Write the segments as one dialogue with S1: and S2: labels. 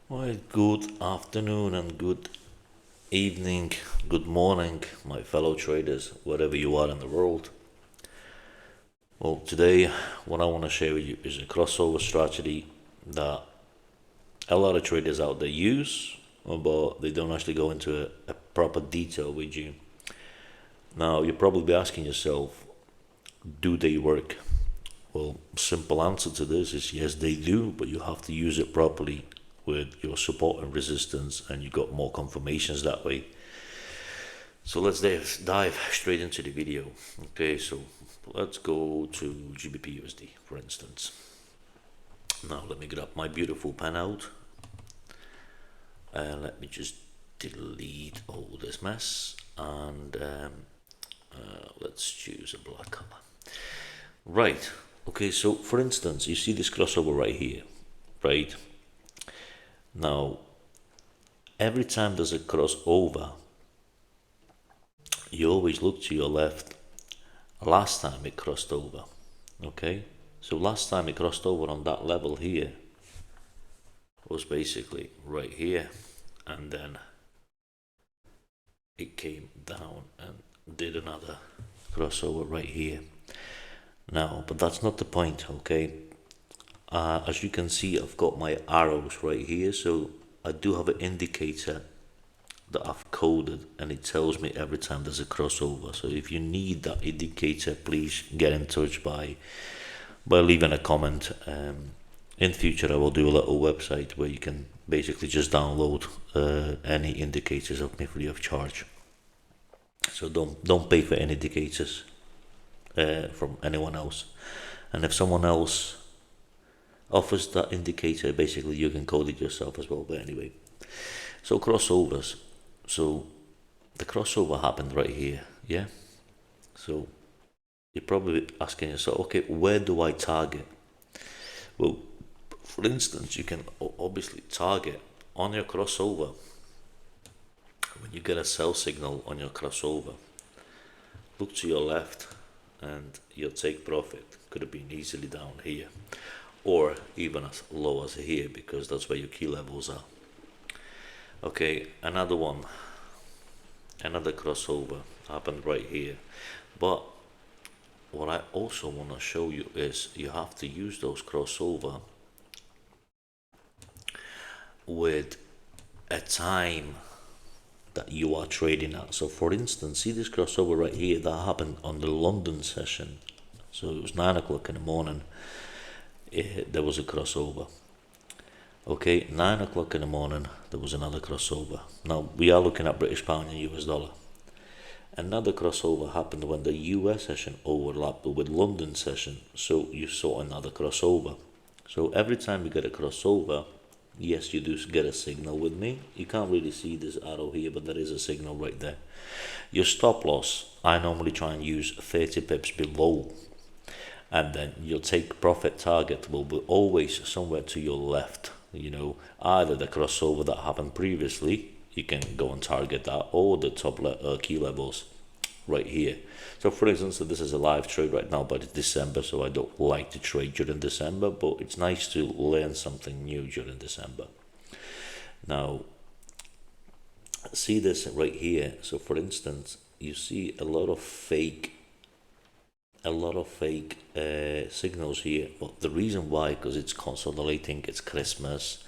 S1: Well, good afternoon and good evening, good morning, my fellow traders, wherever you are in the world. Well, today, what I want to share with you is a crossover strategy that a lot of traders out there use, but they don't actually go into a proper detail with you. Now, you're probably asking yourself, do they work? Well, simple answer to this is yes, they do, but you have to use it properly with your support and resistance, and you got more confirmations that way. So let's dive straight into the video. Okay, so let's go to GBP USD, for instance. Now let me get up my beautiful pen out, and let me just delete all this mess, and let's choose a black color. Right. Okay, so for instance, you see this crossover right here, right? Now, every time there's a crossover, you always look to your left. Last time it crossed over, okay? So last time it crossed over on that level here was basically right here, and then it came down and did another crossover right here. Now, but that's not the point, okay? As you can see, I've got my arrows right here, so I do have an indicator that I've coded, and it tells me every time there's a crossover. So if you need that indicator, please get in touch by leaving a comment. In future, I will do a little website where you can basically just download any indicators of me free of charge. So don't pay for any indicators from anyone else. And if someone else offers that indicator, basically you can code it yourself as well. But anyway, so crossovers. So the crossover happened right here, yeah? So you're probably asking yourself, okay, where do I target? Well, for instance, you can obviously target on your crossover. When you get a sell signal on your crossover, look to your left and you'll take profit. Could have been easily down here, or even as low as here, because that's where your key levels are. Okay, another crossover happened right here. But what I also want to show you is you have to use those crossover with a time that you are trading at. So for instance, see this crossover right here that happened on the London session. So it was 9 o'clock in the morning. There was a crossover. Okay, 9 o'clock in the morning, there was another crossover. Now we are looking at British pound and US dollar. Another crossover happened when the US session overlapped with London session, so you saw another crossover. So every time you get a crossover, yes, you do get a signal with me. You can't really see this arrow here, but there is a signal right there. Your stop loss, I normally try and use 30 pips below, and then your take profit target will be always somewhere to your left. Either the crossover that happened previously, you can go and target that, or the top key levels right here. So for instance, this is a live trade right now, but it's December, so I don't like to trade during December, but it's nice to learn something new during December. Now, see this right here. So for instance, you see a lot of fake signals here. But the reason why, because it's consolidating, it's Christmas.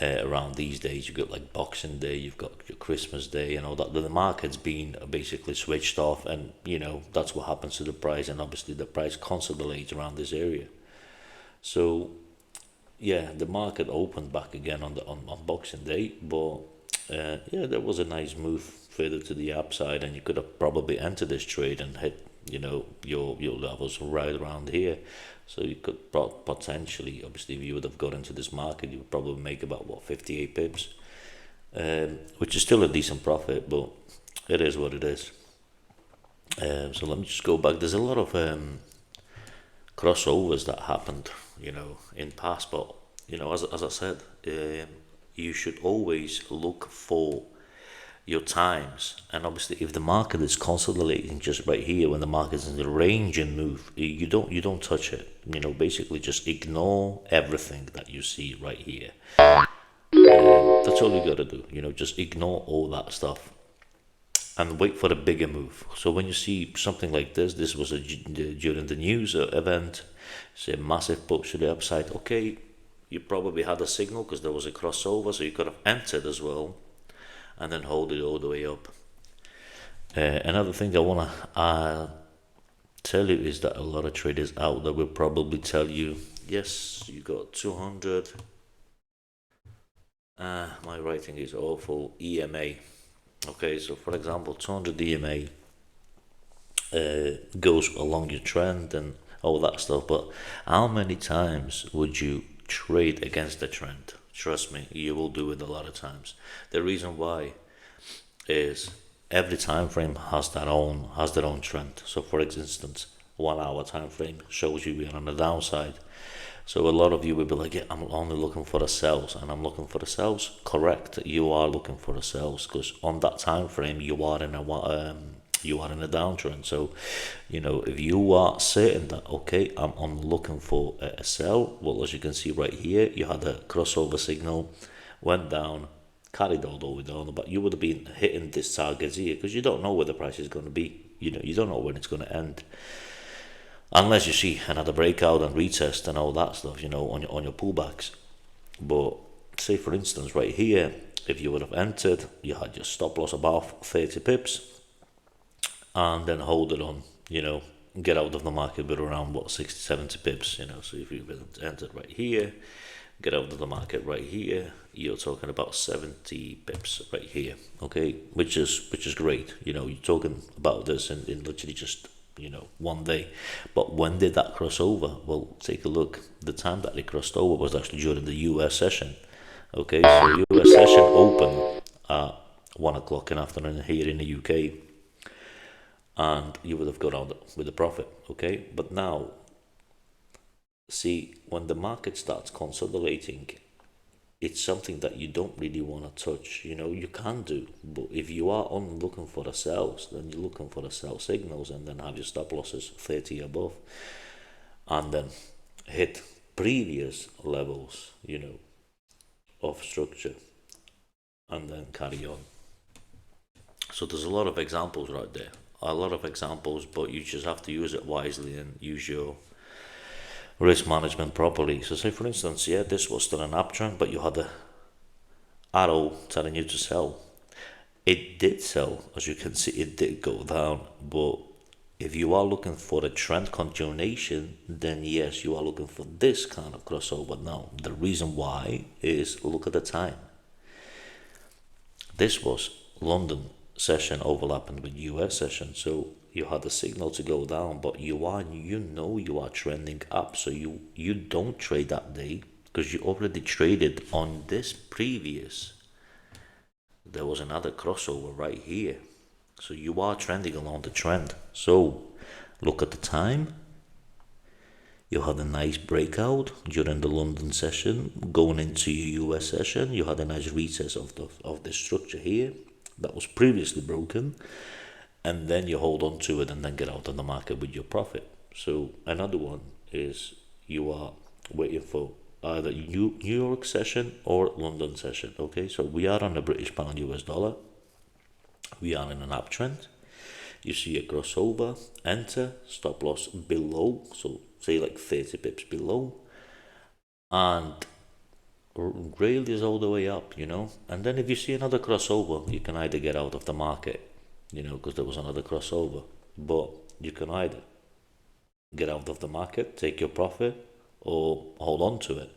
S1: Around these days, you've got like Boxing Day, you've got your Christmas Day, and all that. The market's been basically switched off, and that's what happens to the price. And obviously, the price consolidates around this area. So, yeah, the market opened back again on Boxing Day, but yeah, there was a nice move further to the upside, and you could have probably entered this trade and hit your levels right around here. So you could potentially, obviously, if you would have got into this market, you would probably make about 58 pips, which is still a decent profit, but it is what it is. So let me just go back. There's a lot of crossovers that happened, in past, but as I said, you should always look for your times. And obviously, if the market is consolidating just right here, when the market is in the range and move, you don't touch it. Basically just ignore everything that you see right here. That's all you gotta do. Just ignore all that stuff and wait for a bigger move. So when you see something like this was during the news event, it's a massive push to the upside. Okay, you probably had a signal because there was a crossover, so you could have entered as well, and then hold it all the way up. Another thing I wanna tell you is that a lot of traders out there will probably tell you, yes, you got 200. My writing is awful. EMA. Okay, so for example, 200 EMA goes along your trend and all that stuff, but how many times would you trade against the trend? Trust me, you will do it a lot of times. The reason why is every time frame has their own trend. So for instance, 1 hour time frame shows you we're on the downside. So a lot of you will be like, yeah, I'm only looking for the sells, and I'm looking for the sells. Correct, you are looking for the sells because on that time frame you are in a downtrend. So, if you are certain that okay, I'm looking for a sell, well, as you can see right here, you had a crossover signal, went down, carried all the way down, but you would have been hitting this target here because you don't know where the price is going to be. You don't know when it's going to end. Unless you see another breakout and retest and all that stuff, on your pullbacks. But say for instance, right here, if you would have entered, you had your stop loss above 30 pips, and then hold it on, get out of the market with around 60, 70 pips, So if you entered right here, get out of the market right here, you're talking about 70 pips right here, okay, which is great. You're talking about this in literally just 1 day. But when did that cross over? Well, take a look. The time that it crossed over was actually during the US session. Okay, so US session opened at 1 o'clock in the afternoon here in the UK, and you would have got out with a profit. Okay, but now see, when the market starts consolidating, it's something that you don't really want to touch. You can do, but if you are only looking for the sells, then you're looking for the sell signals, and then have your stop losses 30 above, and then hit previous levels, of structure, and then carry on. So there's a lot of examples right there, but you just have to use it wisely and use your risk management properly. So say for instance, yeah, this was still an uptrend, but you had the arrow telling you to sell. It did sell, as you can see, it did go down, but if you are looking for a trend continuation, then yes, you are looking for this kind of crossover. Now, the reason why is look at the time. This was London session overlapping with US session, so you had a signal to go down, but you are trending up, so you don't trade that day because you already traded on this previous. There was another crossover right here, so you are trending along the trend. So look at the time. You had a nice breakout during the London session, going into your US session. You had a nice retest of the structure here that was previously broken, and then you hold on to it and then get out of the market with your profit. So another one is you are waiting for either New York session or London session. Okay, so we are on the British pound US dollar. We are in an uptrend. You see a crossover, enter, stop loss below, so say like 30 pips below, and rail is all the way up, and then if you see another crossover, you can either get out of the market, because there was another crossover, but you can either get out of the market, take your profit, or hold on to it.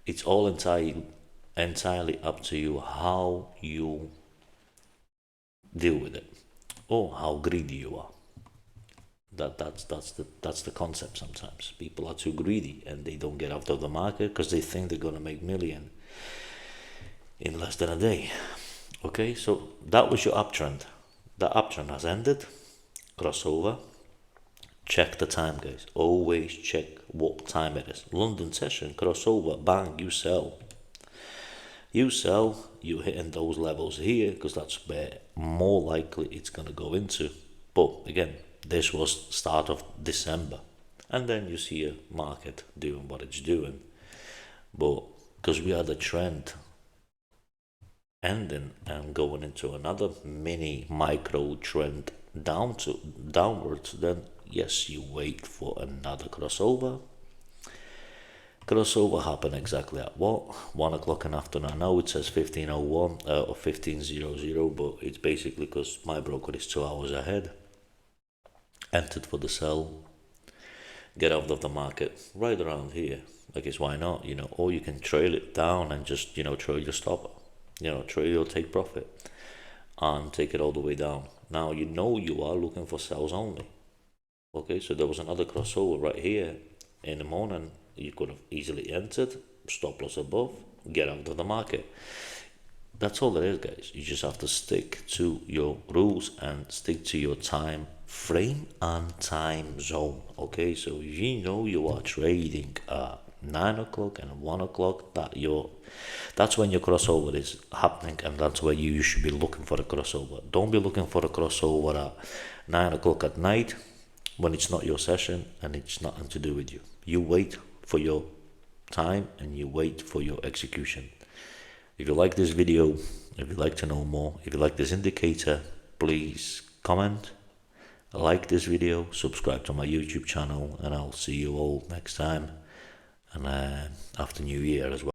S1: It's all entirely up to you how you deal with it, or how greedy you are. That's the concept. Sometimes people are too greedy and they don't get out of the market because they think they're gonna make million in less than a day. Okay, so that was your uptrend. The uptrend has ended. Crossover. Check the time, guys. Always check what time it is. London session, crossover, bang, you sell. You sell, you hitting those levels here because that's where more likely it's gonna go into. But again, this was start of December, and then you see a market doing what it's doing. But because we had a trend ending and going into another mini micro trend downwards, then yes, you wait for another crossover. Crossover happened exactly at what? 1 o'clock in the afternoon. I know it says 15:01 or 15:00, but it's basically because my broker is 2 hours ahead. Entered for the sell, get out of the market right around here. I guess why not? Or you can trail it down and just trail your stopper. Trail your take profit and take it all the way down. Now you are looking for sells only. Okay, so there was another crossover right here in the morning. You could have easily entered, stop loss above, get out of the market. That's all it is, guys. You just have to stick to your rules and stick to your time frame and time zone. Okay, so you are trading at 9 o'clock and 1 o'clock, that's when your crossover is happening, and that's where you should be looking for the crossover. Don't be looking for the crossover at 9 o'clock at night when it's not your session and it's nothing to do with you. You wait for your time and you wait for your execution. If you like this video, if you'd like to know more, if you like this indicator, please comment, like this video, subscribe to my YouTube channel, and I'll see you all next time, and after New Year as well.